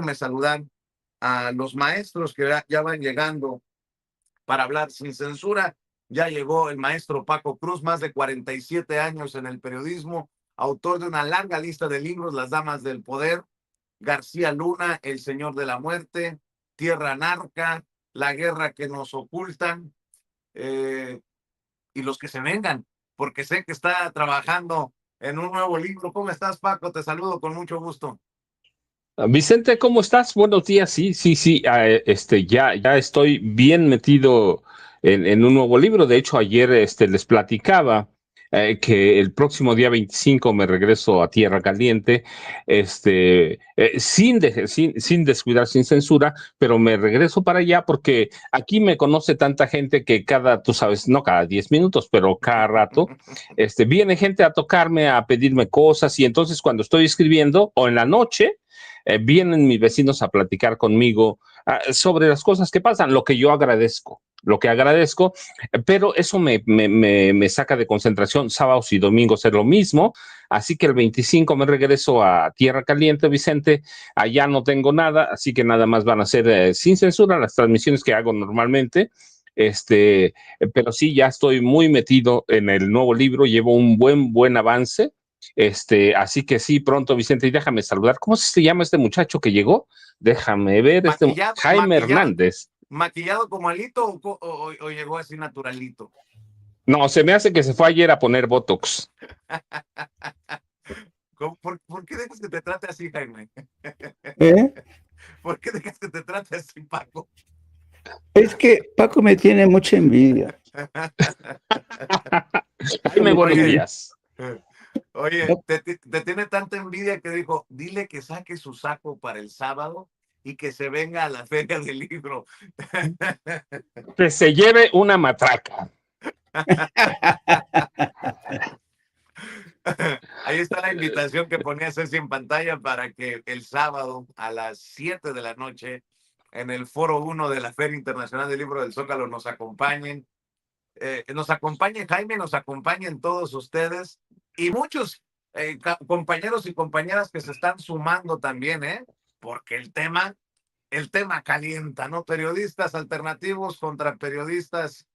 déjame saludar a los maestros que ya van llegando para hablar sin censura. Ya llegó el maestro Paco Cruz, más de 47 años en el periodismo, autor de una larga lista de libros: Las Damas del Poder, García Luna, El Señor de la Muerte, Tierra Narca, La Guerra que nos ocultan, y los que se vengan, porque sé que está trabajando en un nuevo libro. ¿Cómo estás, Paco? Te saludo con mucho gusto. Vicente, ¿cómo estás? Buenos días. Sí, ya estoy bien metido en un nuevo libro. De hecho, ayer les platicaba que el próximo día 25 me regreso a Tierra Caliente, sin descuidar, sin censura, pero me regreso para allá porque aquí me conoce tanta gente que tú sabes, no cada 10 minutos, pero cada rato, viene gente a tocarme, a pedirme cosas, y entonces cuando estoy escribiendo o en la noche, vienen mis vecinos a platicar conmigo sobre las cosas que pasan, lo que agradezco, pero eso me saca de concentración. Sábados y domingos es lo mismo, así que el 25 me regreso a Tierra Caliente, Vicente. Allá no tengo nada, así que nada más van a ser sin censura las transmisiones que hago normalmente. Pero sí, ya estoy muy metido en el nuevo libro, llevo un buen avance. Así que sí, pronto, Vicente, y déjame saludar. ¿Cómo se llama este muchacho que llegó? Déjame ver, Maquillado, Jaime Hernández. maquillado como Alito, o llegó así naturalito. No, se me hace que se fue ayer a poner Botox. ¿Por qué dejas que te trate así, Jaime? ¿Eh? ¿Por qué dejas que te trate así, Paco? Es que Paco me tiene mucha envidia. Jaime, buenos días. Oye, No, te tiene tanta envidia que dijo: dile que saque su saco para el sábado y que se venga a la feria del libro. Que se lleve una matraca. Ahí está la invitación que ponía Ceci en pantalla para que el sábado a las 7 de la noche en el Foro 1 de la Feria Internacional del Libro del Zócalo nos acompañen. Nos acompañen Jaime, nos acompañen todos ustedes y muchos compañeros y compañeras que se están sumando también, porque el tema calienta, ¿no? Periodistas alternativos contra periodistas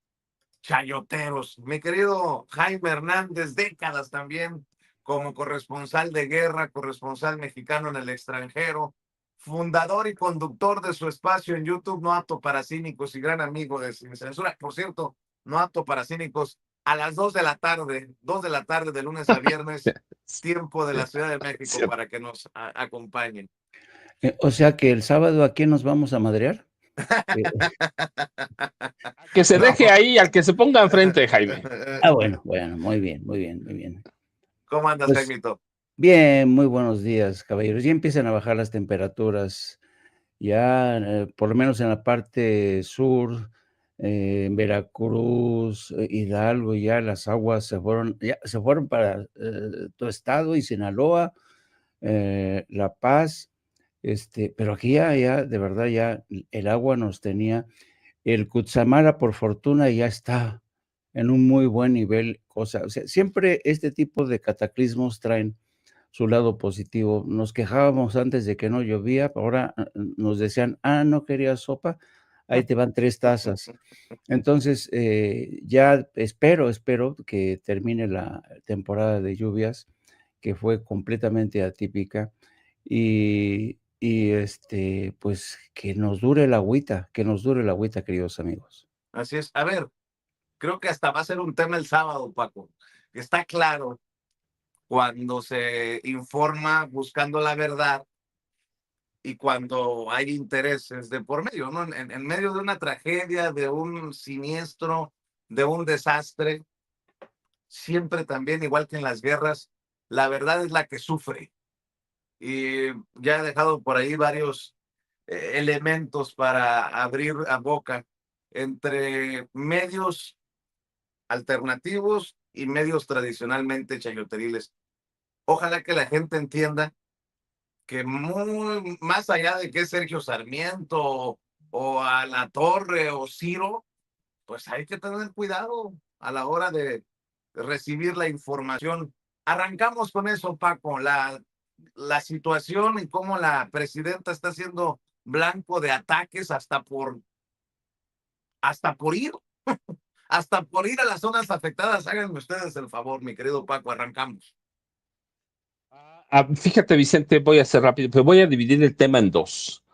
chayoteros. Mi querido Jaime Hernández, décadas también como corresponsal de guerra, corresponsal mexicano en el extranjero, fundador y conductor de su espacio en YouTube, No Apto para Cínicos, y gran amigo de Sin Censura. Por cierto, No Apto para Cínicos, a las 2 de la tarde, 2 de la tarde de lunes a viernes, tiempo de la Ciudad de México, para que nos acompañen. o sea que el sábado, ¿a quién nos vamos a madrear? Que se No. deje ahí, al que se ponga enfrente, Jaime. Bueno, muy bien, muy bien, muy bien. ¿Cómo andas, Pues Jaimito? bien, muy buenos días, caballeros. Ya empiezan a bajar las temperaturas, ya por lo menos en la parte sur, en Veracruz, Hidalgo, ya las aguas se fueron para tu estado y Sinaloa, La Paz, pero aquí ya, de verdad, ya el agua nos tenía. El Cutzamara, por fortuna, ya está en un muy buen nivel, o sea, siempre este tipo de cataclismos traen su lado positivo. Nos quejábamos antes de que no llovía, ahora nos decían: no querías sopa, ahí te van 3 tazas. Entonces, ya espero que termine la temporada de lluvias, que fue completamente atípica, pues, que nos dure la agüita, queridos amigos. Así es. A ver, creo que hasta va a ser un tema el sábado, Paco. Está claro, cuando se informa buscando la verdad y cuando hay intereses de por medio, ¿no? En medio de una tragedia, de un siniestro, de un desastre, siempre también, igual que en las guerras, la verdad es la que sufre. Y ya he dejado por ahí varios elementos para abrir a boca entre medios alternativos y medios tradicionalmente chayoteriles. Ojalá que la gente entienda que más allá de que es Sergio Sarmiento o a la Torre o Ciro, pues hay que tener cuidado a la hora de recibir la información. Arrancamos con eso, Paco. la situación y cómo la presidenta está siendo blanco de ataques hasta por ir, hasta por ir a las zonas afectadas. Háganme ustedes el favor, mi querido Paco, arrancamos. Fíjate, Vicente, voy a ser rápido, pero voy a dividir el tema en dos.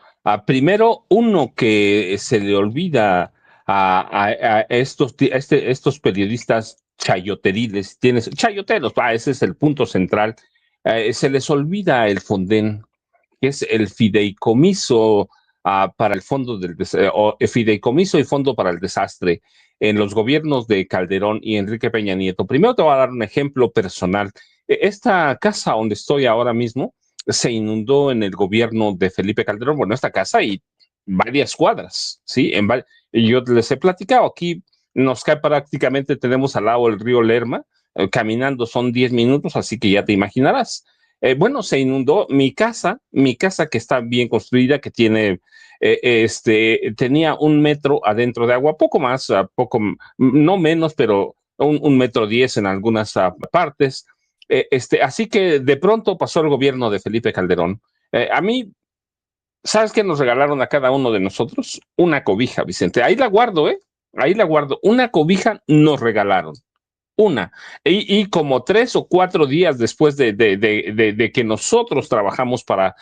Primero, uno que se le olvida a estos periodistas chayoteriles, chayoteros, ese es el punto central, se les olvida el Fonden, que es el fideicomiso para el fondo o el fideicomiso y fondo para el desastre en los gobiernos de Calderón y Enrique Peña Nieto. Primero te voy a dar un ejemplo personal. Esta casa donde estoy ahora mismo se inundó en el gobierno de Felipe Calderón. Bueno, esta casa y varias cuadras, ¿sí? Y yo les he platicado, aquí nos cae prácticamente, tenemos al lado el río Lerma, caminando son 10 minutos, así que ya te imaginarás. Bueno, se inundó mi casa que está bien construida, que tiene, tenía 1 metro adentro de agua, poco más, poco, no menos, pero 1,10 m en algunas partes. Así que de pronto pasó el gobierno de Felipe Calderón. A mí, ¿sabes qué nos regalaron a cada uno de nosotros? Una cobija, Vicente. Ahí la guardo, ¿eh? Ahí la guardo. Una cobija nos regalaron una. Y como 3 o 4 días después de que nosotros trabajamos para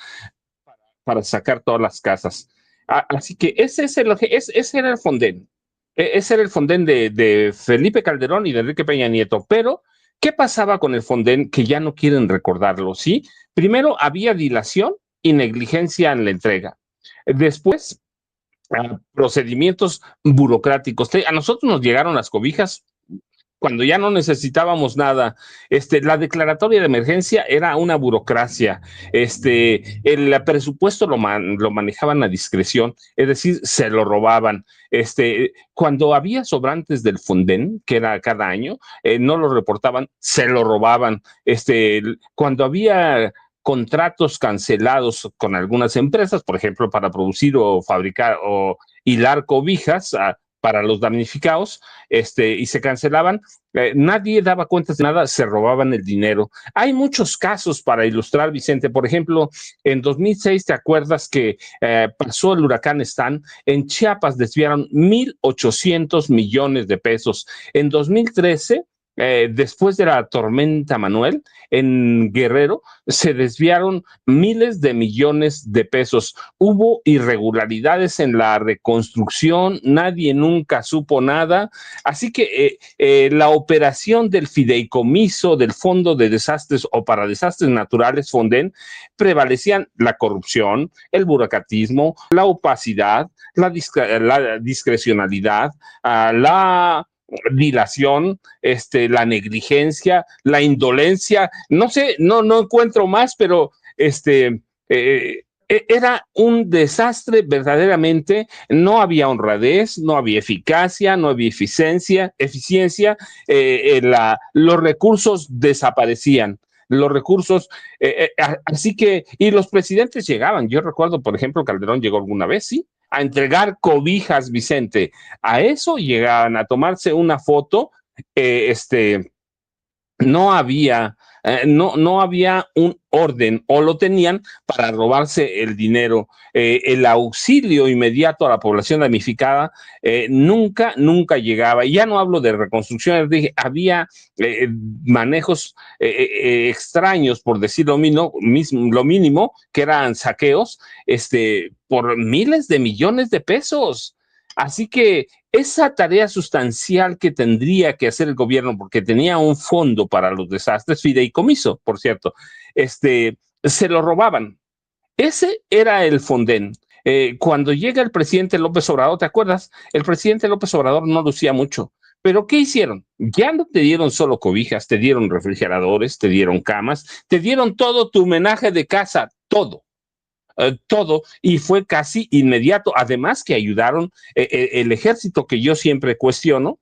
sacar todas las casas. Así que ese era el Fonden. Ese era el Fonden de Felipe Calderón y de Enrique Peña Nieto. Pero, ¿qué pasaba con el Fonden que ya no quieren recordarlo? ¿Sí? Primero, había dilación y negligencia en la entrega. Después, procedimientos burocráticos. A nosotros nos llegaron las cobijas cuando ya no necesitábamos nada. La declaratoria de emergencia era una burocracia. El presupuesto lo manejaban a discreción, es decir, se lo robaban. Cuando había sobrantes del Fonden, que era cada año, no lo reportaban, se lo robaban. Cuando había contratos cancelados con algunas empresas, por ejemplo, para producir o fabricar o hilar cobijas para los damnificados, y se cancelaban, nadie daba cuentas de nada, se robaban el dinero. Hay muchos casos para ilustrar, Vicente. Por ejemplo, en 2006, ¿te acuerdas que pasó el huracán Stan? En Chiapas desviaron 1,800 millones de pesos. En 2013, después de la tormenta Manuel, en Guerrero, se desviaron miles de millones de pesos. Hubo irregularidades en la reconstrucción, nadie nunca supo nada. Así que la operación del fideicomiso, del Fondo de Desastres o para Desastres Naturales, Fonden, prevalecían la corrupción, el burocratismo, la opacidad, la discrecionalidad, la dilación, la negligencia, la indolencia, no sé, no encuentro más, pero era un desastre verdaderamente. No había honradez, no había eficacia, no había eficiencia, los recursos desaparecían. Los recursos, así que, y los presidentes llegaban. Yo recuerdo, por ejemplo, Calderón llegó alguna vez, sí, a entregar cobijas, Vicente. A eso llegaban, a tomarse una foto. eh, este, no había un orden, o lo tenían para robarse el dinero. El auxilio inmediato a la población damnificada nunca llegaba. Y ya no hablo de reconstrucción, había manejos extraños, por decir lo mínimo, que eran saqueos por miles de millones de pesos. Así que esa tarea sustancial que tendría que hacer el gobierno, porque tenía un fondo para los desastres, fideicomiso, por cierto, se lo robaban. Ese era el Fonden. Cuando llega el presidente López Obrador, ¿te acuerdas? El presidente López Obrador no lucía mucho. Pero ¿qué hicieron? Ya no te dieron solo cobijas, te dieron refrigeradores, te dieron camas, te dieron todo tu homenaje de casa, todo, y fue casi inmediato. Además que ayudaron el ejército, que yo siempre cuestiono,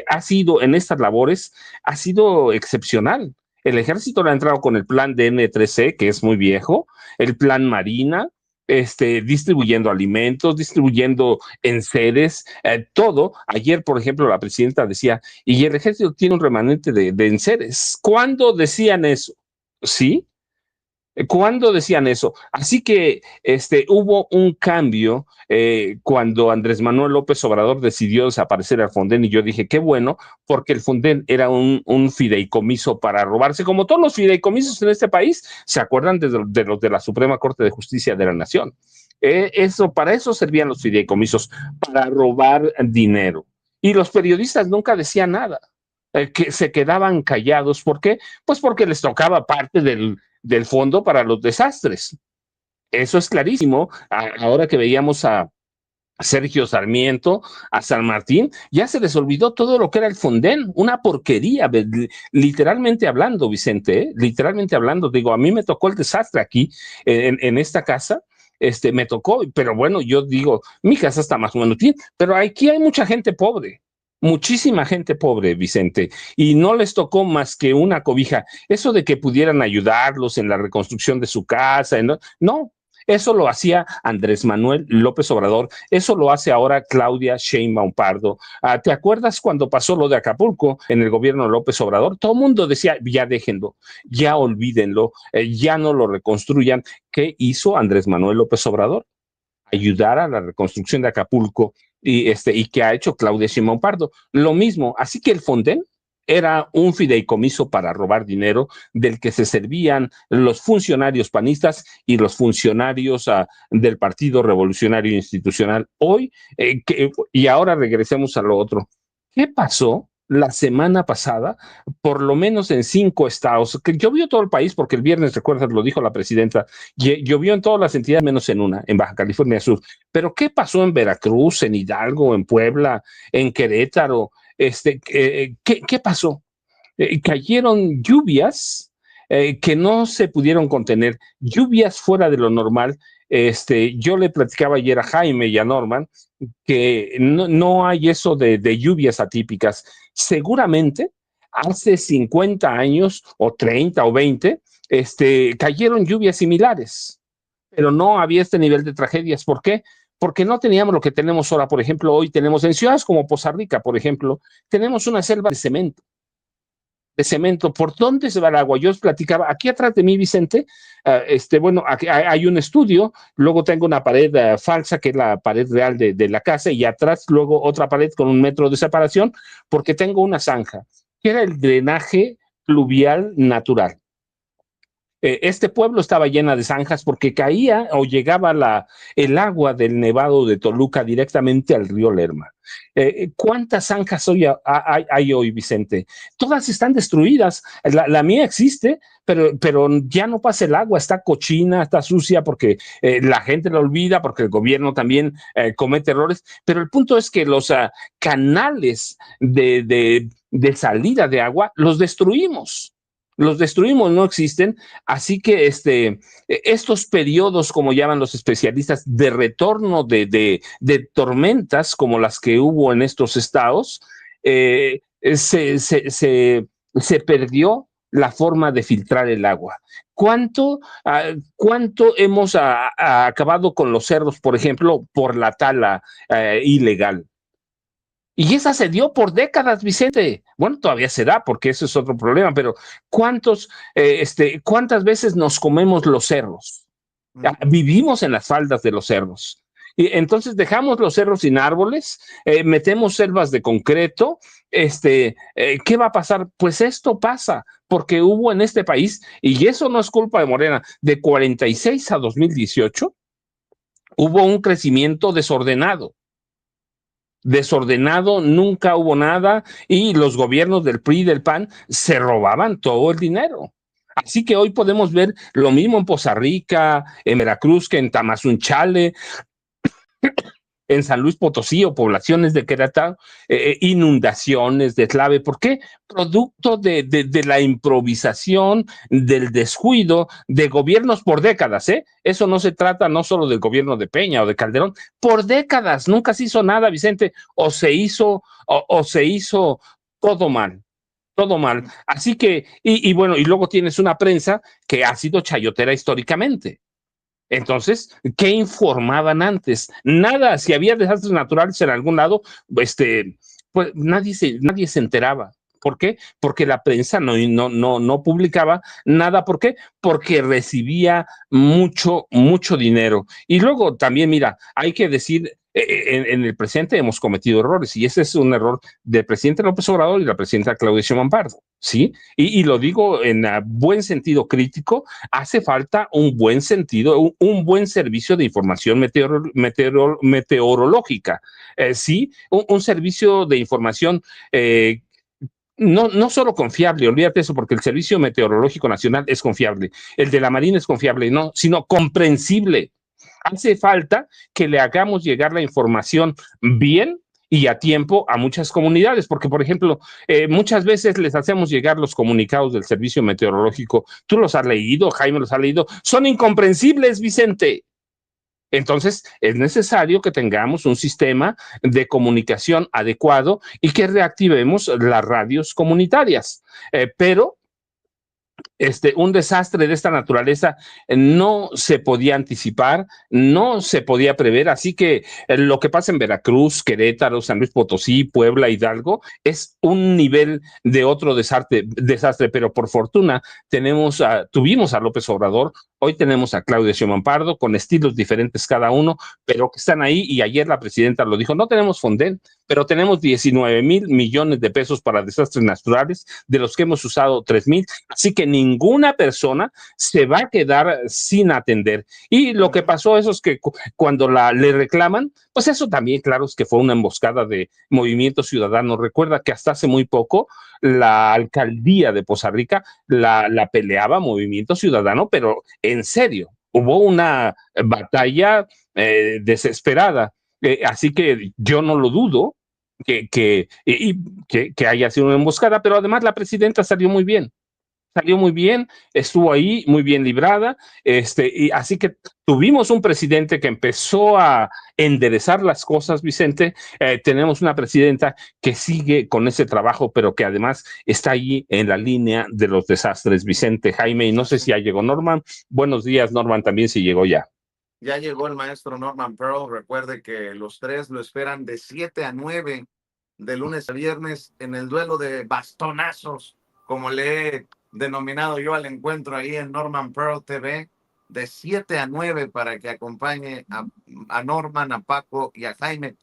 ha sido en estas labores, ha sido excepcional. El ejército le ha entrado con el plan DN3C, que es muy viejo, el plan Marina, distribuyendo alimentos, distribuyendo enseres, todo. Ayer, por ejemplo, la presidenta decía, y el ejército tiene un remanente de enseres. ¿Cuándo decían eso? ¿Sí? ¿Cuándo decían eso? Así que hubo un cambio cuando Andrés Manuel López Obrador decidió desaparecer al Fonden, y yo dije, qué bueno, porque el Fonden era un fideicomiso para robarse, como todos los fideicomisos en este país. ¿Se acuerdan de los de la Suprema Corte de Justicia de la Nación? Para eso servían los fideicomisos, para robar dinero. Y los periodistas nunca decían nada, que se quedaban callados. ¿Por qué? Pues porque les tocaba parte del fondo para los desastres. Eso es clarísimo. Ahora que veíamos a Sergio Sarmiento, a San Martín, ya se les olvidó todo lo que era el Fonden, una porquería, literalmente hablando, Vicente, literalmente hablando. Digo, a mí me tocó el desastre aquí, en esta casa. Me tocó, pero bueno, yo digo, mi casa está más o menos bien, pero aquí hay mucha gente pobre, muchísima gente pobre, Vicente, y no les tocó más que una cobija. Eso de que pudieran ayudarlos en la reconstrucción de su casa, no, eso lo hacía Andrés Manuel López Obrador, eso lo hace ahora Claudia Sheinbaum Pardo. ¿Te acuerdas cuando pasó lo de Acapulco en el gobierno de López Obrador? Todo el mundo decía, ya déjenlo, ya olvídenlo, ya no lo reconstruyan. ¿Qué hizo Andrés Manuel López Obrador? Ayudar a la reconstrucción de Acapulco, y que ha hecho Claudia Sheinbaum Pardo. Lo mismo, así que el Fonden era un fideicomiso para robar dinero del que se servían los funcionarios panistas y los funcionarios del Partido Revolucionario Institucional. Hoy, y ahora regresemos a lo otro. ¿Qué pasó la semana pasada, por lo menos en 5 estados, que llovió todo el país, porque el viernes, recuerdas, lo dijo la presidenta, llovió en todas las entidades menos en una, en Baja California Sur? Pero ¿qué pasó en Veracruz, en Hidalgo, en Puebla, en Querétaro? ¿Qué pasó? Cayeron lluvias que no se pudieron contener, lluvias fuera de lo normal. Yo le platicaba ayer a Jaime y a Norman que no hay eso de lluvias atípicas. Seguramente hace 50 años o 30 o 20 cayeron lluvias similares, pero no había este nivel de tragedias. ¿Por qué? Porque no teníamos lo que tenemos ahora. Por ejemplo, hoy tenemos en ciudades como Poza Rica, por ejemplo, tenemos una selva de cemento. ¿Por dónde se va el agua? Yo os platicaba, aquí atrás de mí, Vicente, bueno, aquí hay un estudio, luego tengo una pared falsa, que es la pared real de la casa, y atrás luego otra pared con 1 metro de separación, porque tengo una zanja, que era el drenaje pluvial natural. Este pueblo estaba llena de zanjas porque caía o llegaba el agua del Nevado de Toluca directamente al río Lerma. ¿Cuántas zanjas hay hoy, Vicente? Todas están destruidas. La mía existe, pero ya no pasa el agua, está cochina, está sucia, porque la gente la olvida, porque el gobierno también comete errores. Pero el punto es que los canales de salida de agua los destruimos. No existen. Así que estos periodos, como llaman los especialistas, de retorno de tormentas como las que hubo en estos estados, se perdió la forma de filtrar el agua. ¿Cuánto hemos acabado con los cerros, por ejemplo, por la tala ilegal? Y esa se dio por décadas, Vicente. Bueno, todavía se da, porque eso es otro problema, pero ¿cuántas veces nos comemos los cerros? Vivimos en las faldas de los cerros. Y entonces dejamos los cerros sin árboles, metemos selvas de concreto. ¿Qué va a pasar? Pues esto pasa, porque hubo en este país, y eso no es culpa de Morena, de 46 a 2018, hubo un crecimiento desordenado, nunca hubo nada, y los gobiernos del PRI y del PAN se robaban todo el dinero. Así que hoy podemos ver lo mismo en Poza Rica, en Veracruz, que en Tamazunchale, en San Luis Potosí o poblaciones de Querétaro, inundaciones, deslave. ¿Por qué? Producto de la improvisación, del descuido de gobiernos por décadas. Eso no se trata no solo del gobierno de Peña o de Calderón, por décadas nunca se hizo nada, Vicente, o se hizo todo mal. Todo mal. Así que, y bueno, y luego tienes una prensa que ha sido chayotera históricamente. Entonces, ¿qué informaban antes? Nada. Si había desastres naturales en algún lado, pues nadie se enteraba. ¿Por qué? Porque la prensa no publicaba nada. ¿Por qué? Porque recibía mucho dinero. Y luego también, mira, hay que decir, en el presente hemos cometido errores y ese es un error del presidente López Obrador y la presidenta Claudia Sheinbaum Pardo, ¿sí? Y lo digo en buen sentido crítico, hace falta un buen sentido, un buen servicio de información meteorológica, ¿sí? Un servicio de información no solo confiable, olvídate eso, porque el Servicio Meteorológico Nacional es confiable, el de la Marina es confiable, no, sino comprensible. Hace falta que le hagamos llegar la información bien y a tiempo a muchas comunidades, porque, por ejemplo, muchas veces les hacemos llegar los comunicados del Servicio Meteorológico. Tú los has leído, Jaime los ha leído, son incomprensibles, Vicente. Entonces, es necesario que tengamos un sistema de comunicación adecuado y que reactivemos las radios comunitarias. Pero un desastre de esta naturaleza no se podía anticipar, no se podía prever, así que lo que pasa en Veracruz, Querétaro, San Luis Potosí, Puebla, Hidalgo, es un nivel de otro desastre, pero por fortuna tuvimos a López Obrador, hoy tenemos a Claudia Sheinbaum Pardo, con estilos diferentes cada uno, pero que están ahí, y ayer la presidenta lo dijo, no tenemos Fonden, pero tenemos 19,000 millones de pesos para desastres naturales, de los que hemos usado 3,000, así que ninguna persona se va a quedar sin atender. Y lo que pasó eso es que cuando le reclaman, pues eso también, claro, es que fue una emboscada de Movimiento Ciudadano. Recuerda que hasta hace muy poco la alcaldía de Poza Rica la peleaba Movimiento Ciudadano, pero en serio, hubo una batalla desesperada. Así que yo no lo dudo que haya sido una emboscada, pero además la presidenta salió muy bien, estuvo ahí muy bien librada, y así que tuvimos un presidente que empezó a enderezar las cosas, Vicente. Tenemos una presidenta que sigue con ese trabajo, pero que además está ahí en la línea de los desastres, Vicente. Jaime, y no sé si ya llegó Norman. Buenos días, Norman, también si llegó ya. Ya llegó el maestro Norman Pearl. Recuerde que los tres lo esperan de 7 a 9, de lunes a viernes, en el duelo de bastonazos, como le he denominado yo al encuentro ahí en Norman Pearl TV, de 7 a 9, para que acompañe a Norman, a Paco y a Jaime.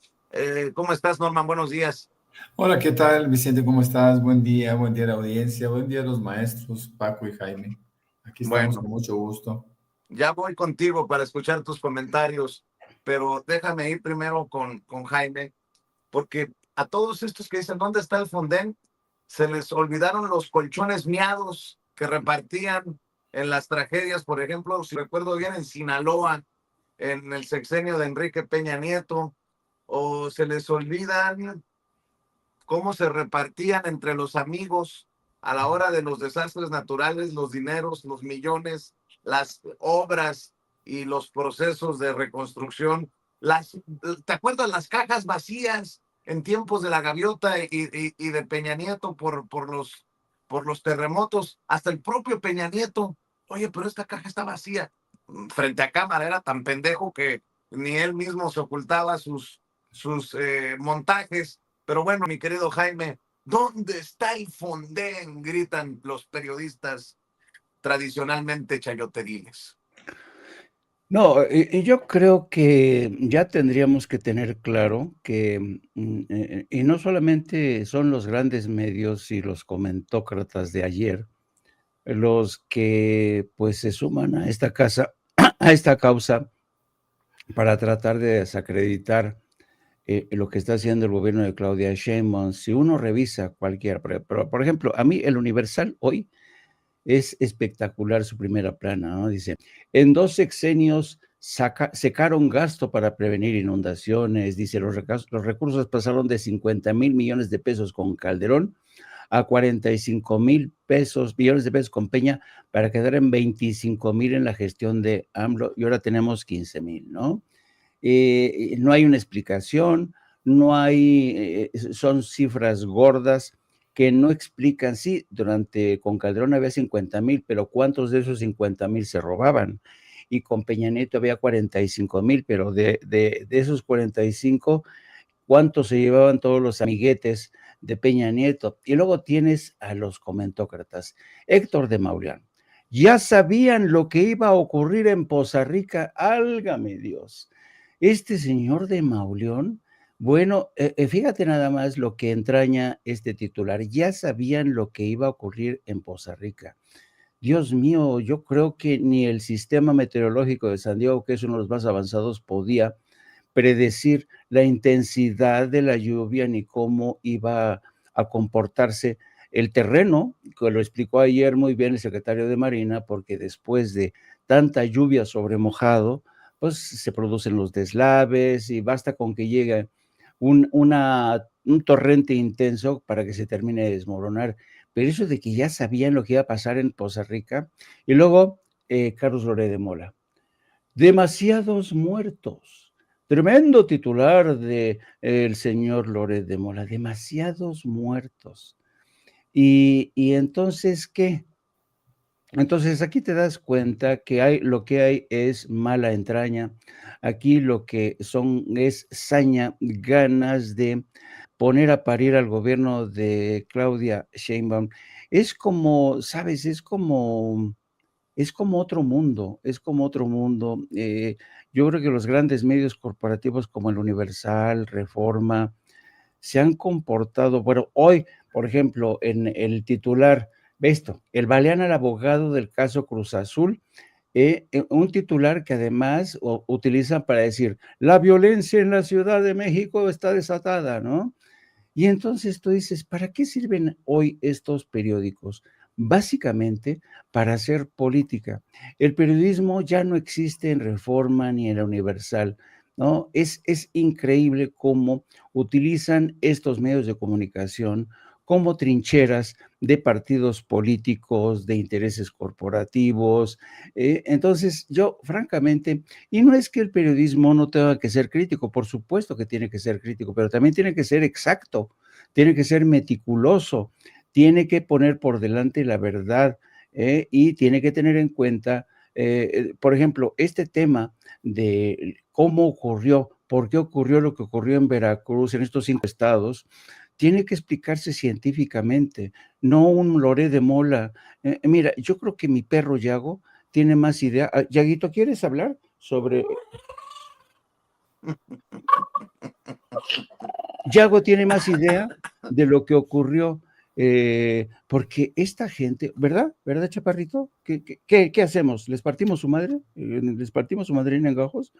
¿Cómo estás, Norman? Buenos días. Hola, ¿qué tal, Vicente? ¿Cómo estás? Buen día a la audiencia, buen día a los maestros, Paco y Jaime. Aquí estamos Bueno, con mucho gusto. ya voy contigo para escuchar tus comentarios, pero déjame ir primero con Jaime, porque a todos estos que dicen, ¿dónde está el Fonden? Se les olvidaron los colchones miados que repartían en las tragedias, por ejemplo, si recuerdo bien, en Sinaloa, en el sexenio de Enrique Peña Nieto, o se les olvidan cómo se repartían entre los amigos a la hora de los desastres naturales, los dineros, los millones, las obras y los procesos de reconstrucción. ¿Te acuerdas las cajas vacías en tiempos de la gaviota y de Peña Nieto por los terremotos? Hasta el propio Peña Nieto, oye, pero esta caja está vacía. Frente a cámara era tan pendejo que ni él mismo se ocultaba sus montajes. Pero bueno, mi querido Jaime, ¿dónde está el Fonden? Gritan los periodistas tradicionalmente chayoteriles. No, y yo creo que ya tendríamos que tener claro que, y no solamente son los grandes medios y los comentócratas de ayer los que, pues, se suman a esta a esta causa para tratar de desacreditar, lo que está haciendo el gobierno de Claudia Sheinbaum. Si uno revisa cualquier, pero, por ejemplo, a mí El Universal hoy es espectacular su primera plana, ¿no? Dice, en 2 sexenios secaron gasto para prevenir inundaciones, dice, los recursos pasaron de 50,000 millones de pesos con Calderón a 45,000 millones de pesos con Peña, para quedar en 25,000 en la gestión de AMLO, y ahora tenemos 15,000, ¿no? No hay una explicación, no hay, son cifras gordas que no explican. Sí, con Calderón había 50,000, pero ¿cuántos de esos 50,000 se robaban? Y con Peña Nieto había 45,000, pero de esos 45, ¿cuántos se llevaban todos los amiguetes de Peña Nieto. Y luego tienes a los comentócratas. Héctor de Mauleón. Ya sabían lo que iba a ocurrir en Poza Rica, álgame Dios. Este señor de Mauleón, bueno, fíjate nada más lo que entraña este titular. Ya sabían lo que iba a ocurrir en Poza Rica. Dios mío, yo creo que ni el sistema meteorológico de San Diego, que es uno de los más avanzados, podía predecir la intensidad de la lluvia ni cómo iba a comportarse el terreno, que lo explicó ayer muy bien el secretario de Marina, porque después de tanta lluvia sobre mojado, pues se producen los deslaves y basta con que llegue un torrente intenso para que se termine de desmoronar. Pero eso de que ya sabían lo que iba a pasar en Poza Rica. Y luego, Carlos Loret de Mola. Demasiados muertos. Tremendo titular de el señor Loret de Mola. Demasiados muertos. Y entonces, ¿qué? Entonces aquí te das cuenta que lo que hay es mala entraña. Aquí lo que es saña, ganas de poner a parir al gobierno de Claudia Sheinbaum. Es como, ¿sabes? Es como otro mundo, es como otro mundo. Yo creo que los grandes medios corporativos como el Universal, Reforma, se han comportado, bueno, hoy, por ejemplo, en el titular, ve esto, el balean al abogado del caso Cruz Azul, un titular que además utilizan para decir, la violencia en la Ciudad de México está desatada, ¿no? Y entonces tú dices, ¿para qué sirven hoy estos periódicos? Básicamente para hacer política. El periodismo ya no existe en Reforma ni en la Universal, ¿no? Es increíble cómo utilizan estos medios de comunicación como trincheras de partidos políticos, de intereses corporativos. Entonces, yo francamente, y no es que el periodismo no tenga que ser crítico, por supuesto que tiene que ser crítico, pero también tiene que ser exacto, tiene que ser meticuloso, tiene que poner por delante la verdad, y tiene que tener en cuenta, por ejemplo, este tema de cómo ocurrió, por qué ocurrió lo que ocurrió en Veracruz, en estos 5 estados, tiene que explicarse científicamente, no un Loret de Mola. Mira, yo creo que mi perro Yago tiene más idea. Yaguito, ¿quieres hablar sobre? Yago tiene más idea de lo que ocurrió, porque esta gente, ¿verdad? ¿Verdad, Chaparrito? ¿Qué hacemos? ¿Les partimos su madre? ¿Les partimos su madrina en gajos?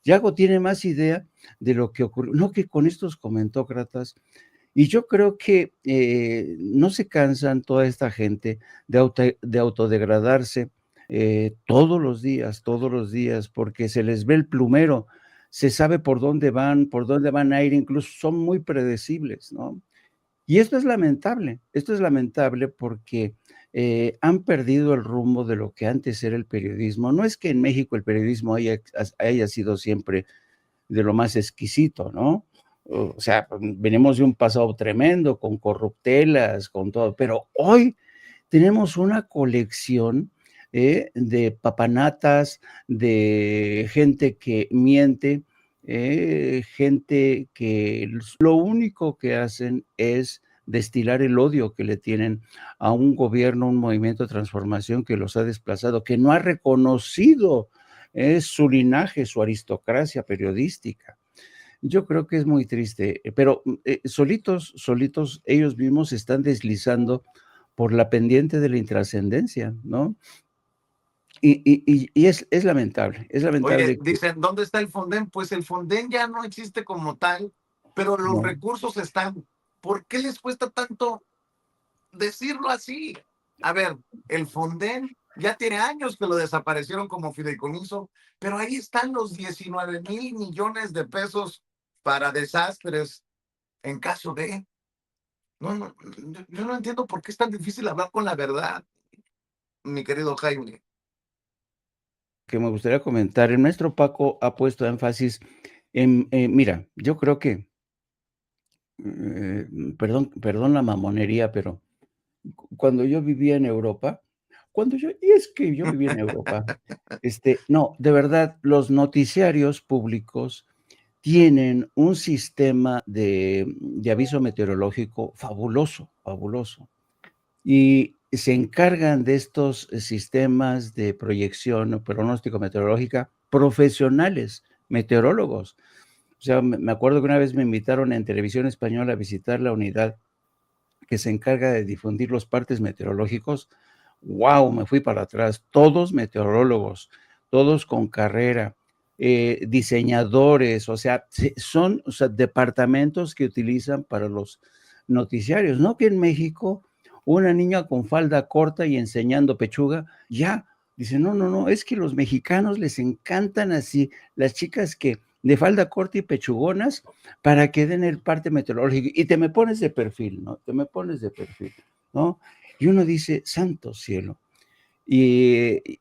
Yago tiene más idea de lo que ocurrió, no que con estos comentócratas. Y yo creo que no se cansan toda esta gente de autodegradarse todos los días, porque se les ve el plumero, se sabe por dónde van a ir, incluso son muy predecibles, ¿no? Y esto es lamentable porque han perdido el rumbo de lo que antes era el periodismo. No es que en México el periodismo haya sido siempre de lo más exquisito, ¿no? O sea, venimos de un pasado tremendo, con corruptelas, con todo, pero hoy tenemos una colección de papanatas, de gente que miente, gente que lo único que hacen es destilar el odio que le tienen a un gobierno, un movimiento de transformación que los ha desplazado, que no ha reconocido su linaje, su aristocracia periodística. Yo creo que es muy triste, pero solitos, ellos mismos se están deslizando por la pendiente de la intrascendencia, ¿no? Y es lamentable, Oye, que dicen, ¿dónde está el Fonden? Pues el Fonden ya no existe como tal, pero los no, recursos están. ¿Por qué les cuesta tanto decirlo así? A ver, el Fonden ya tiene años que lo desaparecieron como fideicomiso, pero ahí están los 19,000 millones de pesos para desastres en caso de. No, yo no entiendo por qué es tan difícil hablar con la verdad, mi querido Jaime. que me gustaría comentar, el maestro Paco ha puesto énfasis en, mira, yo creo que, perdón la mamonería, pero cuando yo vivía en Europa, y es que yo vivía en Europa, no, de verdad, los noticiarios públicos tienen un sistema de aviso meteorológico fabuloso, fabuloso. Y se encargan de estos sistemas de proyección o pronóstico meteorológica profesionales, meteorólogos. O sea, me acuerdo que una vez me invitaron en Televisión Española a visitar la unidad que se encarga de difundir los partes meteorológicos. ¡Wow! Me fui para atrás. Todos meteorólogos, todos con carrera, diseñadores, o sea, son departamentos que utilizan para los noticiarios. No que en México una niña con falda corta y enseñando pechuga, ya, dice, no, no, no, es que los mexicanos les encantan así, las chicas que de falda corta y pechugonas, para que den el parte meteorológico, y te me pones de perfil, ¿no? Te me pones de perfil, ¿no? Y uno dice, santo cielo. Y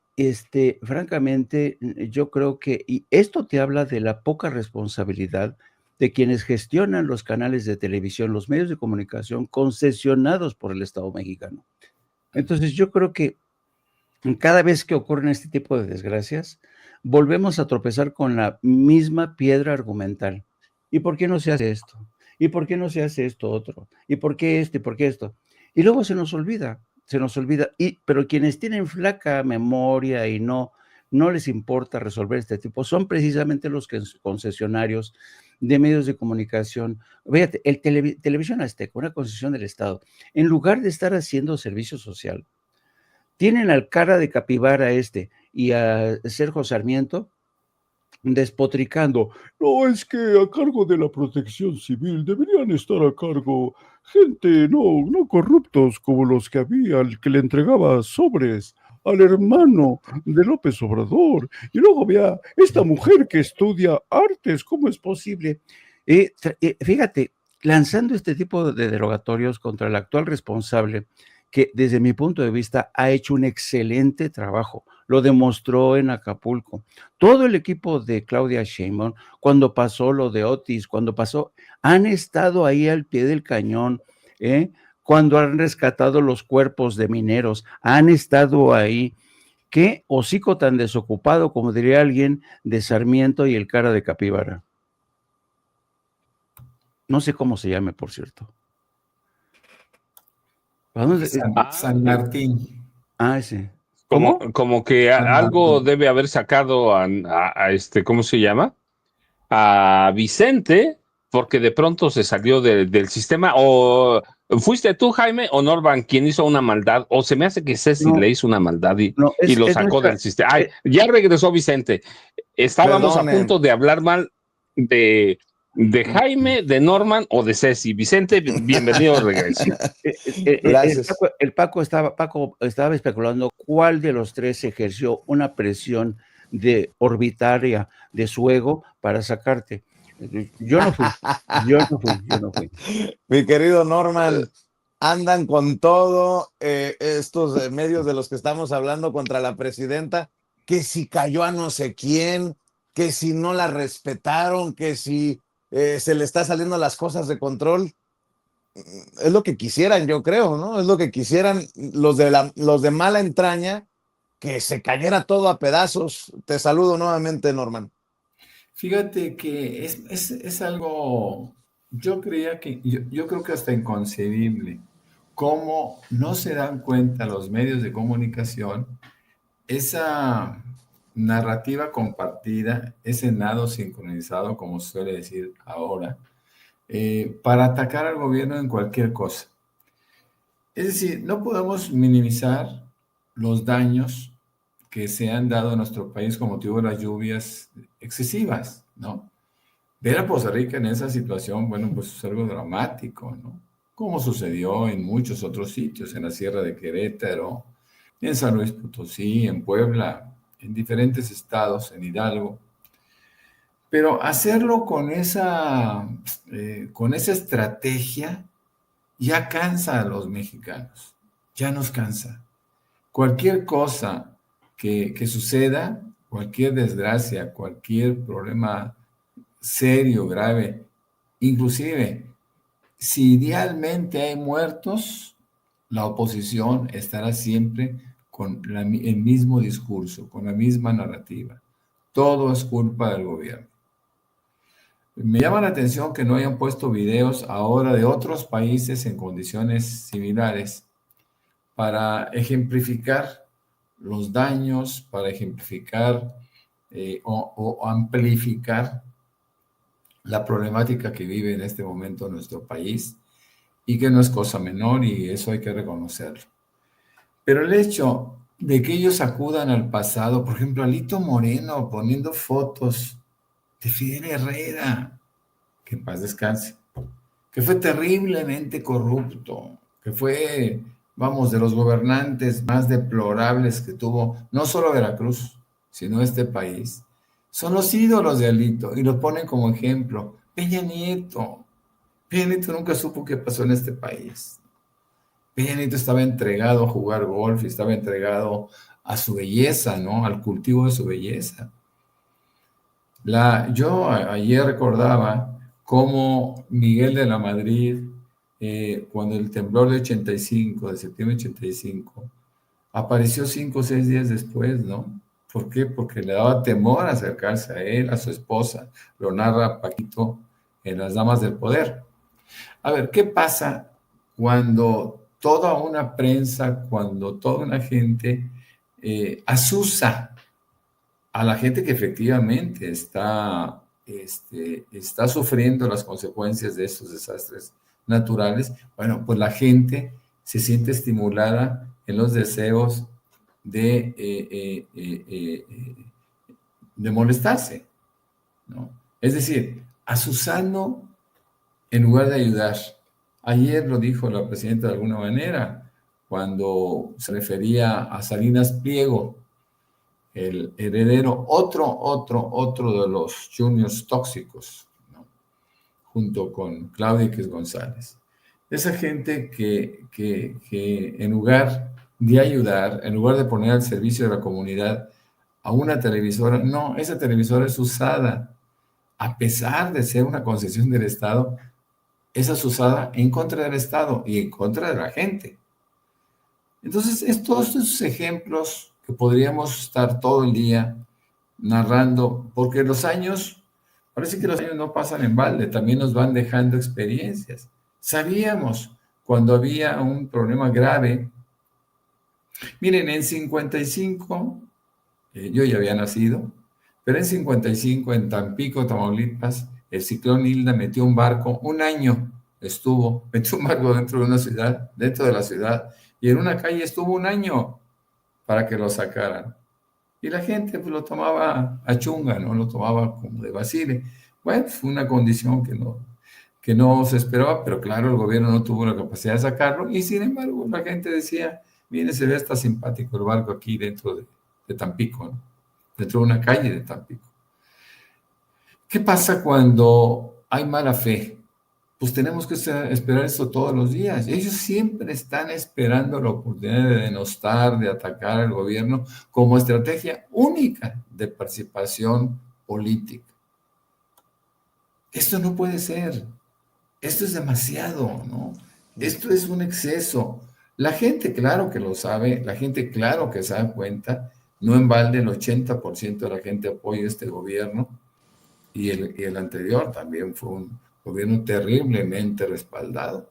francamente, yo creo que, y esto te habla de la poca responsabilidad de quienes gestionan los canales de televisión, los medios de comunicación concesionados por el Estado mexicano. Entonces, yo creo que cada vez que ocurren este tipo de desgracias, volvemos a tropezar con la misma piedra argumental. ¿Y por qué no se hace esto? ¿Y por qué no se hace esto otro? ¿Y por qué esto? ¿Y por qué esto? Y luego se nos olvida. Pero quienes tienen flaca memoria y no les importa resolver este tipo, son precisamente los concesionarios de medios de comunicación. Fíjate, Televisión Azteca, una concesión del Estado, en lugar de estar haciendo servicio social, tienen al cara de capibara y a Sergio Sarmiento despotricando. No, es que a cargo de la protección civil deberían estar a cargo gente, no corruptos como los que había, al que le entregaba sobres al hermano de López Obrador. Y luego había esta mujer que estudia artes, ¿cómo es posible? Fíjate, lanzando este tipo de derogatorios contra el actual responsable, que desde mi punto de vista ha hecho un excelente trabajo, lo demostró en Acapulco. Todo el equipo de Claudia Sheinbaum, cuando pasó lo de Otis, han estado ahí al pie del cañón, ¿eh? Cuando han rescatado los cuerpos de mineros, han estado ahí. Qué hocico tan desocupado, como diría alguien, de Sarmiento y el cara de capíbara. No sé cómo se llame, por cierto. San Martín. Ese. ¿Cómo? Como que algo debe haber sacado a ¿cómo se llama? A Vicente, porque de pronto se salió del sistema. O fuiste tú, Jaime, o Norman, quien hizo una maldad, o se me hace que Ceci le hizo una maldad y lo sacó del sistema. Ay, ya regresó Vicente. Estábamos a punto de hablar mal de Jaime, de Norman o de Ceci. Vicente, bienvenido de regreso. Gracias. Paco estaba especulando cuál de los tres ejerció una presión orbitaria de su ego para sacarte. Yo no fui. Mi querido Norman, andan con todo estos medios de los que estamos hablando contra la presidenta, que si cayó a no sé quién, que si no la respetaron, que si se le está saliendo las cosas de control. Es lo que quisieran, yo creo, ¿no? Es lo que quisieran los de mala entraña, que se cayera todo a pedazos. Te saludo nuevamente, Norman. Fíjate que es algo, yo creo que hasta inconcebible, cómo no se dan cuenta los medios de comunicación esa narrativa compartida, ese nado sincronizado, como suele decir ahora, para atacar al gobierno en cualquier cosa. Es decir, no podemos minimizar los daños que se han dado a nuestro país con motivo de las lluvias excesivas, ¿no? Ver a Costa Rica en esa situación, bueno, pues es algo dramático, ¿no? Como sucedió en muchos otros sitios, en la Sierra de Querétaro, en San Luis Potosí, en Puebla, en diferentes estados, en Hidalgo. Pero hacerlo con esa estrategia ya cansa a los mexicanos, ya nos cansa. Cualquier cosa que suceda, cualquier desgracia, cualquier problema serio, grave, inclusive si idealmente hay muertos, la oposición estará siempre con el mismo discurso, con la misma narrativa. Todo es culpa del gobierno. Me llama la atención que no hayan puesto videos ahora de otros países en condiciones similares para ejemplificar los daños, para ejemplificar o amplificar la problemática que vive en este momento nuestro país y que no es cosa menor y eso hay que reconocerlo. Pero el hecho de que ellos acudan al pasado, por ejemplo, Alito Moreno poniendo fotos de Fidel Herrera, que en paz descanse, que fue terriblemente corrupto, que fue, vamos, de los gobernantes más deplorables que tuvo no solo Veracruz, sino este país, son los ídolos de Alito y lo ponen como ejemplo. Peña Nieto nunca supo qué pasó en este país. Peña Nieto estaba entregado a jugar golf y estaba entregado a su belleza, ¿no? Al cultivo de su belleza. Yo ayer recordaba cómo Miguel de la Madrid, cuando el temblor de 85, de septiembre de 85, apareció 5 o 6 días después, ¿no? ¿Por qué? Porque le daba temor acercarse a él, a su esposa. Lo narra Paquito en Las Damas del Poder. A ver, ¿qué pasa cuando toda una prensa, cuando toda una gente asusa a la gente que efectivamente está sufriendo las consecuencias de estos desastres naturales? Bueno, pues la gente se siente estimulada en los deseos de molestarse, ¿no? Es decir, asusando en lugar de ayudar. Ayer lo dijo la presidenta de alguna manera, cuando se refería a Salinas Pliego, el heredero, otro de los juniors tóxicos, ¿no? Junto con Claudia X González. Esa gente que en lugar de ayudar, en lugar de poner al servicio de la comunidad a una televisora, no, esa televisora es usada, a pesar de ser una concesión del Estado, esa es usada en contra del Estado y en contra de la gente. Entonces, todos estos ejemplos que podríamos estar todo el día narrando, porque parece que los años no pasan en balde, también nos van dejando experiencias. Sabíamos cuando había un problema grave. Miren, en 55, yo ya había nacido, pero en 55, en Tampico, Tamaulipas, el ciclón Hilda metió un barco, un año metió un barco dentro de la ciudad, y en una calle estuvo un año para que lo sacaran. Y la gente pues, lo tomaba a chunga, ¿no? Lo tomaba como de vacile. Bueno, fue una condición que no se esperaba, pero claro, el gobierno no tuvo la capacidad de sacarlo, y sin embargo la gente decía, mire, se ve hasta simpático el barco aquí dentro de Tampico, ¿no? Dentro de una calle de Tampico. ¿Qué pasa cuando hay mala fe? Pues tenemos que esperar esto todos los días. Ellos siempre están esperando la oportunidad de denostar, de atacar al gobierno como estrategia única de participación política. Esto no puede ser. Esto es demasiado, ¿no? Esto es un exceso. La gente, claro que lo sabe, la gente, claro que se da cuenta. No en balde el 80% de la gente apoya este gobierno y el anterior también fue un gobierno terriblemente respaldado.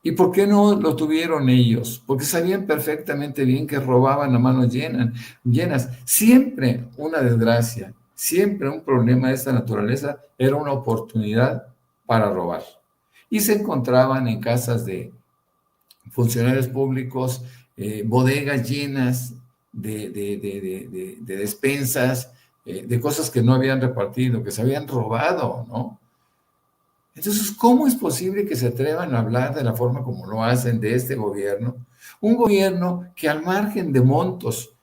¿Y por qué no lo tuvieron ellos? Porque sabían perfectamente bien que robaban a manos llenas. Siempre una desgracia, siempre un problema de esta naturaleza era una oportunidad para robar. Y se encontraban en casas de funcionarios públicos, bodegas llenas de despensas, de cosas que no habían repartido, que se habían robado, ¿no? Entonces, ¿cómo es posible que se atrevan a hablar de la forma como lo hacen de este gobierno? Un gobierno que al margen de montos,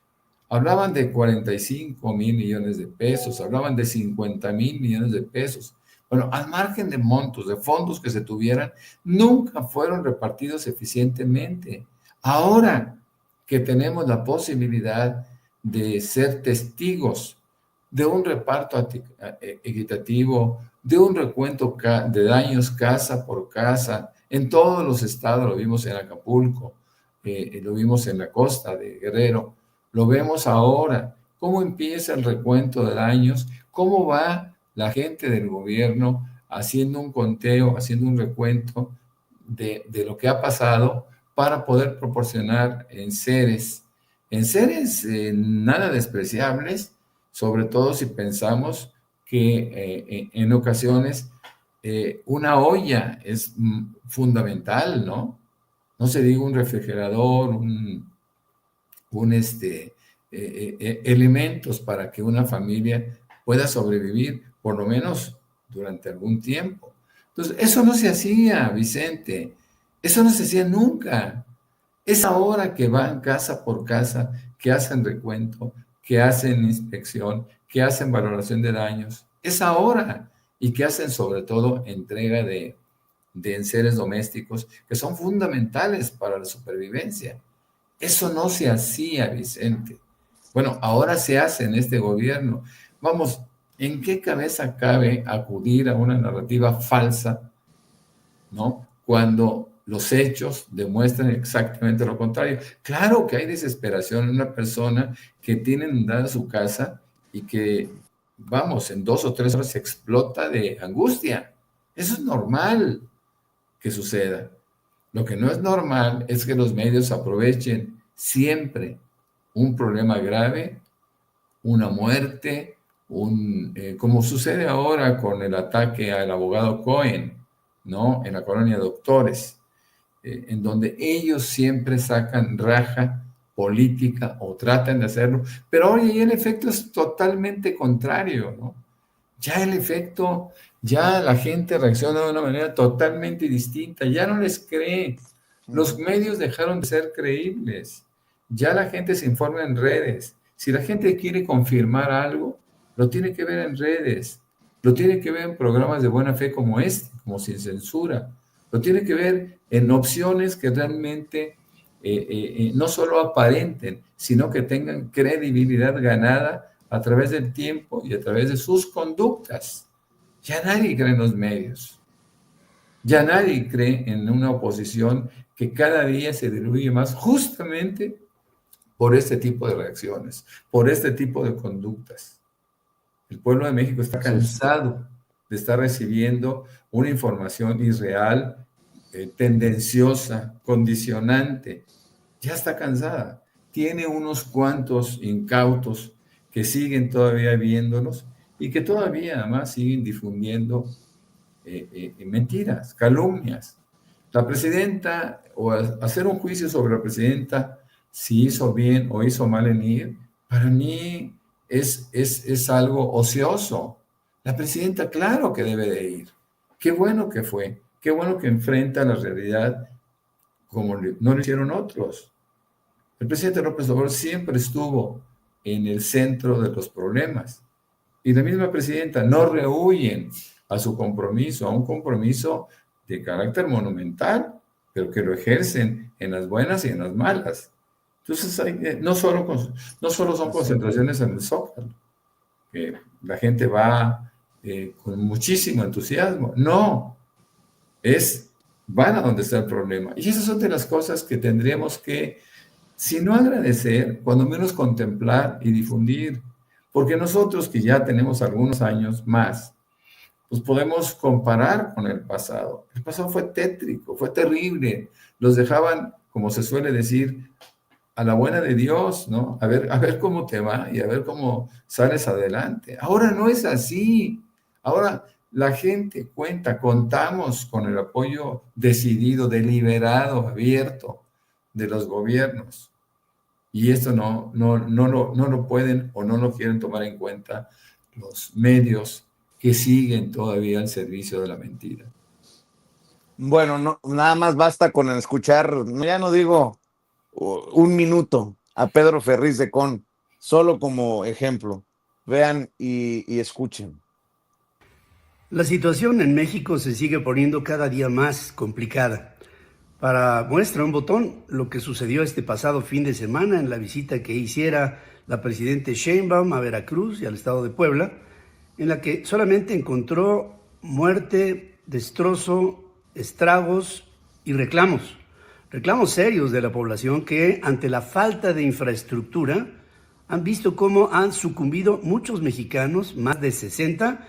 hablaban de 45,000 millones de pesos, hablaban de 50,000 millones de pesos. Bueno, al margen de montos, de fondos que se tuvieran, nunca fueron repartidos eficientemente. Ahora que tenemos la posibilidad de ser testigos de un reparto equitativo, de un recuento de daños casa por casa, en todos los estados, lo vimos en Acapulco, lo vimos en la costa de Guerrero, lo vemos ahora, cómo empieza el recuento de daños, cómo va la gente del gobierno haciendo un conteo, haciendo un recuento de lo que ha pasado para poder proporcionar enseres nada despreciables, sobre todo si pensamos que en ocasiones una olla es fundamental, ¿no? No se diga un refrigerador, elementos para que una familia pueda sobrevivir, por lo menos durante algún tiempo. Entonces, eso no se hacía, Vicente, eso no se hacía nunca. Es ahora que van casa por casa, que hacen recuento, que hacen inspección, que hacen valoración de daños. Es ahora, y que hacen sobre todo entrega de enseres domésticos que son fundamentales para la supervivencia. Eso no se hacía, Vicente. Bueno, ahora se hace en este gobierno. Vamos, ¿en qué cabeza cabe acudir a una narrativa falsa, ¿no? Cuando los hechos demuestran exactamente lo contrario. Claro que hay desesperación en una persona que tiene inundada su casa y que, vamos, en 2 o 3 horas se explota de angustia. Eso es normal que suceda. Lo que no es normal es que los medios aprovechen siempre un problema grave, una muerte, como sucede ahora con el ataque al abogado Cohen, ¿no? En la colonia Doctores, en donde ellos siempre sacan raja política o tratan de hacerlo, pero hoy el efecto es totalmente contrario, ¿no? Ya la gente reacciona de una manera totalmente distinta, ya no les cree. Los medios dejaron de ser creíbles. Ya la gente se informa en redes. Si la gente quiere confirmar algo, lo tiene que ver en redes, lo tiene que ver en programas de buena fe como como Sin Censura, lo tiene que ver en opciones que realmente no solo aparenten, sino que tengan credibilidad ganada a través del tiempo y a través de sus conductas. Ya nadie cree en los medios. Ya nadie cree en una oposición que cada día se diluye más justamente por este tipo de reacciones, por este tipo de conductas. El pueblo de México está cansado de estar recibiendo una información irreal, tendenciosa, condicionante. Ya está cansada. Tiene unos cuantos incautos que siguen todavía viéndonos y que todavía además siguen difundiendo mentiras, calumnias. La presidenta, o hacer un juicio sobre la presidenta, si hizo bien o hizo mal en ir, para mí es algo ocioso. La presidenta, claro que debe de ir. Qué bueno que fue, qué bueno que enfrenta la realidad como no lo hicieron otros. El presidente López Obrador siempre estuvo en el centro de los problemas. Y la misma presidenta no rehuyen a su compromiso, a un compromiso de carácter monumental, pero que lo ejercen en las buenas y en las malas. Entonces, no solo son concentraciones en el Zócalo, que la gente va con muchísimo entusiasmo. No, van a donde está el problema. Y esas son de las cosas que tendríamos que, si no agradecer, cuando menos contemplar y difundir. Porque nosotros que ya tenemos algunos años más, pues podemos comparar con el pasado. El pasado fue tétrico, fue terrible. Los dejaban, como se suele decir, a la buena de Dios, ¿no? A ver cómo te va y a ver cómo sales adelante. Ahora no es así. Ahora la gente contamos con el apoyo decidido, deliberado, abierto de los gobiernos. Y esto no lo pueden o no lo quieren tomar en cuenta los medios que siguen todavía al servicio de la mentira. Bueno, no, nada más basta con escuchar, ya no digo un minuto, a Pedro Ferriz de Con, solo como ejemplo. Vean y escuchen. La situación en México se sigue poniendo cada día más complicada. Para muestra un botón, lo que sucedió este pasado fin de semana en la visita que hiciera la presidenta Sheinbaum a Veracruz y al estado de Puebla, en la que solamente encontró muerte, destrozo, estragos y reclamos serios de la población que, ante la falta de infraestructura, han visto cómo han sucumbido muchos mexicanos, más de 60,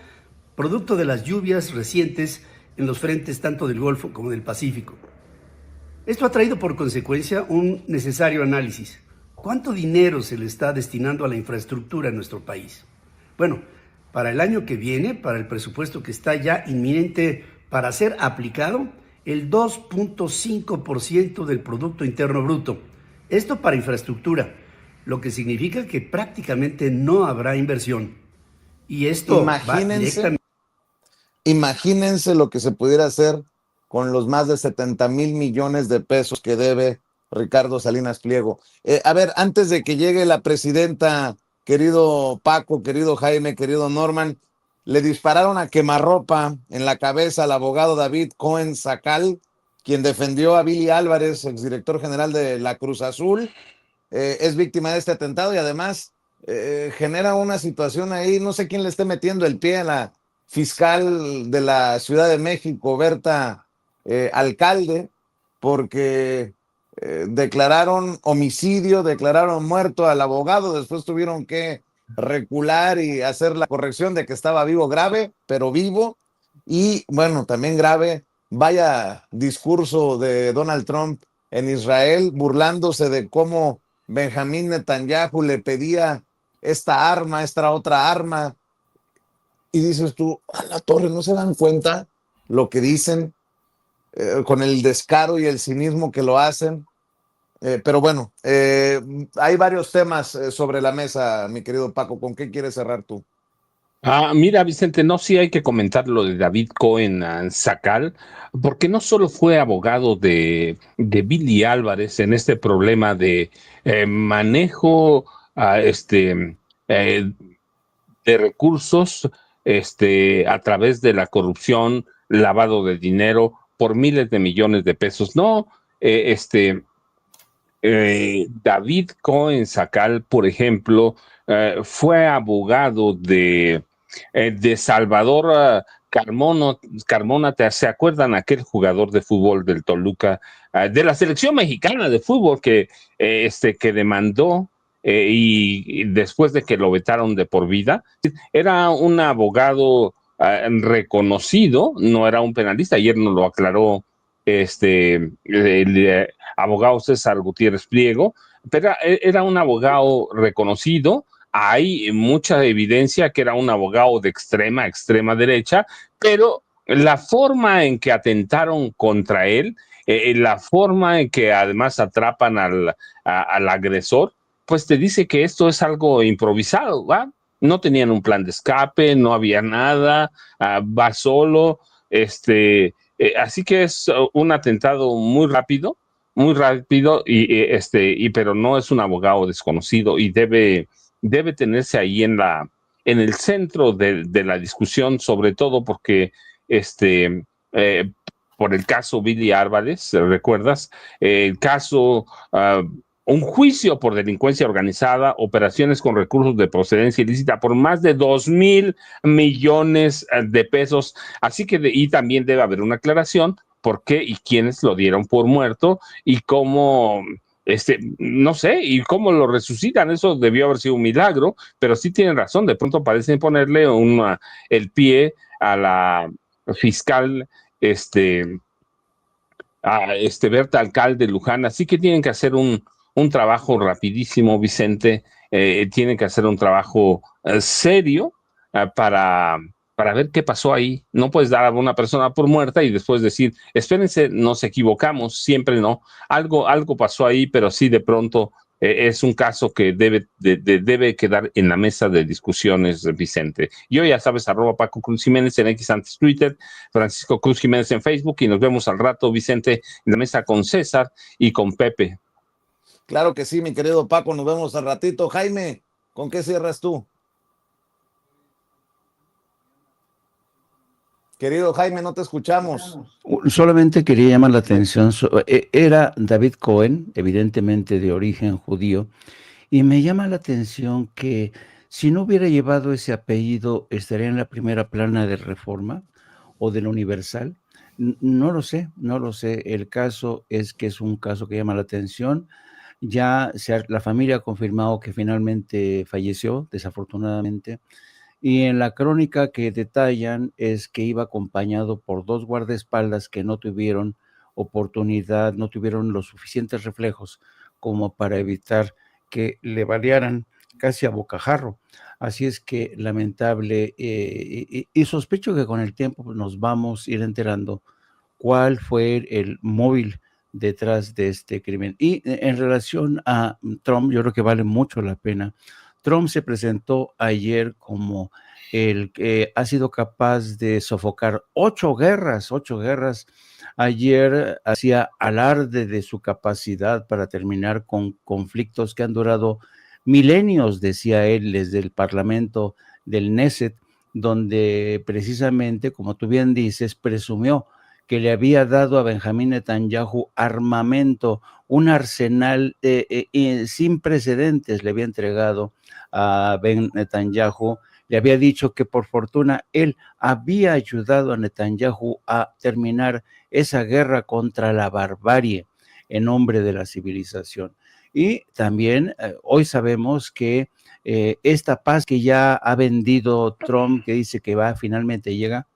producto de las lluvias recientes en los frentes tanto del Golfo como del Pacífico. Esto ha traído por consecuencia un necesario análisis. ¿Cuánto dinero se le está destinando a la infraestructura en nuestro país? Bueno, para el año que viene, para el presupuesto que está ya inminente para ser aplicado, el 2.5% del Producto Interno Bruto. Esto para infraestructura, lo que significa que prácticamente no habrá inversión. Y esto va directamente... Imagínense lo que se pudiera hacer con los más de 70,000 millones de pesos que debe Ricardo Salinas Pliego. A ver, antes de que llegue la presidenta, querido Paco, querido Jaime, querido Norman, le dispararon a quemarropa en la cabeza al abogado David Cohen Sacal, quien defendió a Billy Álvarez, exdirector general de la Cruz Azul. Es víctima de este atentado y además genera una situación ahí, no sé quién le esté metiendo el pie a la fiscal de la Ciudad de México, Berta Alcalde, porque declararon homicidio, declararon muerto al abogado, después tuvieron que recular y hacer la corrección de que estaba vivo, grave, pero vivo, y bueno, también grave, vaya discurso de Donald Trump en Israel, burlándose de cómo Benjamín Netanyahu le pedía esta arma, esta otra arma, y dices tú, a la torre, ¿no se dan cuenta lo que dicen? Con el descaro y el cinismo que lo hacen. Pero bueno, hay varios temas sobre la mesa, mi querido Paco. ¿Con qué quieres cerrar tú? Mira, Vicente, no, sí hay que comentar lo de David Cohen Sacal, porque no solo fue abogado de Billy Álvarez en este problema de manejo de recursos a través de la corrupción, lavado de dinero por miles de millones de pesos. No, David Cohen Sacal, por ejemplo, fue abogado de Salvador Carmona, ¿se acuerdan? Aquel jugador de fútbol del Toluca, de la selección mexicana de fútbol que demandó y después de que lo vetaron de por vida, era un abogado reconocido, no era un penalista, ayer nos lo aclaró el abogado César Gutiérrez Pliego, pero era un abogado reconocido. Hay mucha evidencia que era un abogado de extrema derecha, pero la forma en que atentaron contra él, la forma en que además atrapan al agresor, pues te dice que esto es algo improvisado, ¿va? No tenían un plan de escape, no había nada, va solo, así que es un atentado muy rápido, pero no es un abogado desconocido y debe tenerse ahí en el centro de la discusión, sobre todo porque por el caso Billy Álvarez, ¿recuerdas? El caso, un juicio por delincuencia organizada, operaciones con recursos de procedencia ilícita por más de 2,000 millones de pesos. Así que, y también debe haber una aclaración por qué y quiénes lo dieron por muerto y cómo, no sé, y cómo lo resucitan. Eso debió haber sido un milagro, pero sí tienen razón, de pronto parecen ponerle el pie a la fiscal, Berta Alcalde Luján, así que tienen que hacer un trabajo rapidísimo, Vicente, tienen que hacer un trabajo serio para ver qué pasó ahí. No puedes dar a una persona por muerta y después decir, espérense, nos equivocamos, siempre no. Algo pasó ahí, pero sí de pronto es un caso que debe quedar en la mesa de discusiones, Vicente. Yo ya sabes, @Paco Cruz Jiménez en X antes Twitter, Francisco Cruz Jiménez en Facebook, y nos vemos al rato, Vicente, en la mesa con César y con Pepe. Claro que sí, mi querido Paco, nos vemos al ratito. Jaime, ¿con qué cierras tú? Querido Jaime, no te escuchamos. Solamente quería llamar la atención. Era David Cohen, evidentemente de origen judío, y me llama la atención que si no hubiera llevado ese apellido, estaría en la primera plana de Reforma o del Universal. No lo sé. El caso es que es un caso que llama la atención. Ya la familia ha confirmado que finalmente falleció, desafortunadamente. Y en la crónica que detallan es que iba acompañado por 2 guardaespaldas que no tuvieron oportunidad, no tuvieron los suficientes reflejos como para evitar que le balearan casi a bocajarro. Así es que lamentable, y sospecho que con el tiempo pues, nos vamos a ir enterando cuál fue el móvil detrás de este crimen. Y en relación a Trump, yo creo que vale mucho la pena. Trump se presentó ayer como el que ha sido capaz de sofocar 8 guerras, 8 guerras. Ayer hacía alarde de su capacidad para terminar con conflictos que han durado milenios, decía él, desde el Parlamento del Knesset, donde precisamente, como tú bien dices, presumió que le había dado a Benjamín Netanyahu armamento, un arsenal sin precedentes le había entregado a Ben Netanyahu. Le había dicho que por fortuna él había ayudado a Netanyahu a terminar esa guerra contra la barbarie en nombre de la civilización. Y también hoy sabemos que esta paz que ya ha vendido Trump, que dice que va, finalmente llega,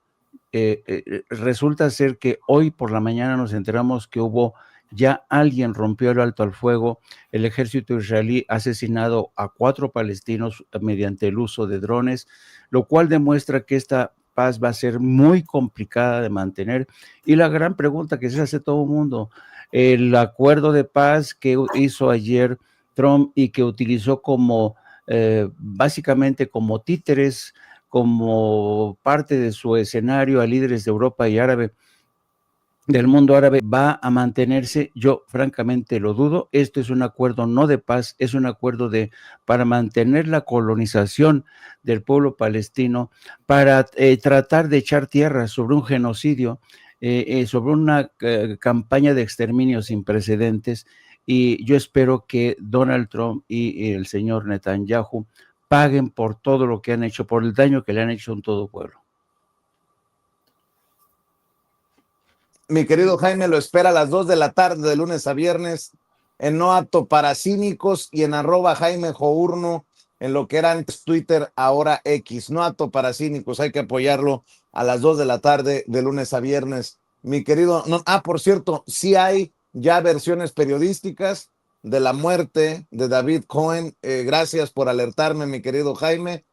resulta ser que hoy por la mañana nos enteramos que hubo ya alguien rompió el alto al fuego, el ejército israelí ha asesinado a 4 palestinos mediante el uso de drones, lo cual demuestra que esta paz va a ser muy complicada de mantener. Y la gran pregunta que se hace todo el mundo, el acuerdo de paz que hizo ayer Trump y que utilizó como básicamente como títeres, como parte de su escenario a líderes de Europa y del mundo árabe, va a mantenerse. Yo francamente lo dudo. Esto es un acuerdo no de paz, es un acuerdo para mantener la colonización del pueblo palestino, para tratar de echar tierra sobre un genocidio, sobre una campaña de exterminio sin precedentes. Y yo espero que Donald Trump y el señor Netanyahu paguen por todo lo que han hecho, por el daño que le han hecho a todo pueblo. Mi querido Jaime lo espera a las 2 de la tarde de lunes a viernes en No Apto para Cínicos y en @Jaime Journo, en lo que era antes Twitter, ahora X. No Apto para Cínicos, hay que apoyarlo a las 2 de la tarde de lunes a viernes. Mi querido, por cierto, sí hay ya versiones periodísticas de la muerte de David Cohen. Gracias por alertarme, mi querido Jaime.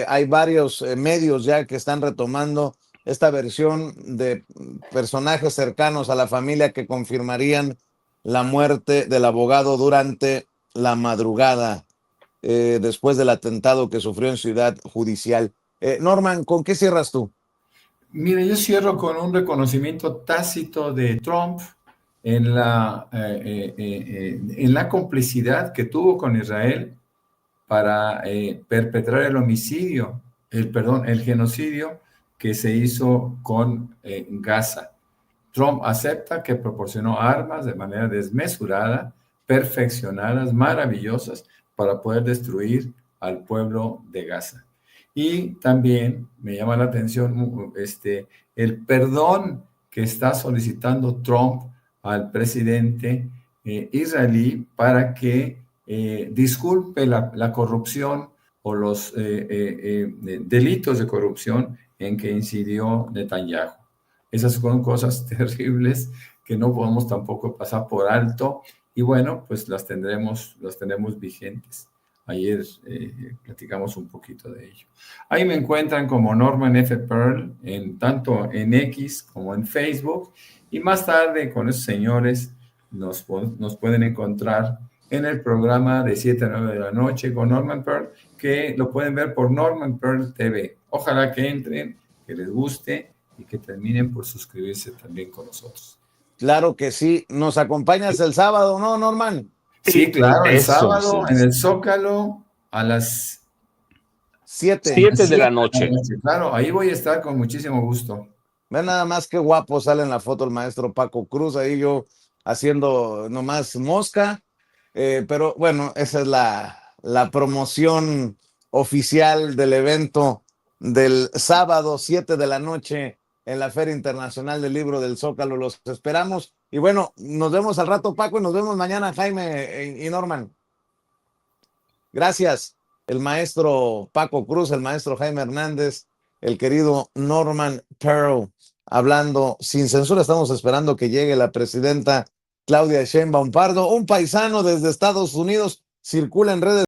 Hay varios medios ya que están retomando esta versión de personajes cercanos a la familia que confirmarían la muerte del abogado durante la madrugada después del atentado que sufrió en Ciudad Judicial. Norman, ¿con qué cierras tú? Mire, yo cierro con un reconocimiento tácito de Trump en la complicidad que tuvo con Israel para perpetrar el genocidio que se hizo con Gaza. Trump acepta que proporcionó armas de manera desmesurada, perfeccionadas, maravillosas, para poder destruir al pueblo de Gaza. Y también me llama la atención el perdón que está solicitando Trump al presidente israelí para que disculpe la corrupción o los delitos de corrupción en que incidió Netanyahu. Esas son cosas terribles que no podemos tampoco pasar por alto y bueno, pues las tendremos vigentes. Ayer platicamos un poquito de ello. Ahí me encuentran como Norman F. Pearl, tanto en X como en Facebook. Y más tarde con esos señores nos pueden encontrar en el programa de 7 a 9 de la noche con Norman Pearl, que lo pueden ver por Norman Pearl TV. Ojalá que entren, que les guste y que terminen por suscribirse también con nosotros. Claro que sí. ¿Nos acompañas el sábado, no, Norman? Sí, claro, el Eso, sábado sí. en el Zócalo a las 7 de la noche. Claro, ahí voy a estar con muchísimo gusto. Ve nada más qué guapo sale en la foto el maestro Paco Cruz, ahí yo haciendo nomás mosca, pero bueno, esa es la promoción oficial del evento del sábado 7 de la noche en la Feria Internacional del Libro del Zócalo. Los esperamos y bueno, nos vemos al rato, Paco, y nos vemos mañana, Jaime y Norman. Gracias. el maestro Paco Cruz, el maestro Jaime Hernández, el querido Norman Pearl, hablando sin censura. Estamos esperando que llegue la presidenta Claudia Sheinbaum Pardo, un paisano desde Estados Unidos, circula en redes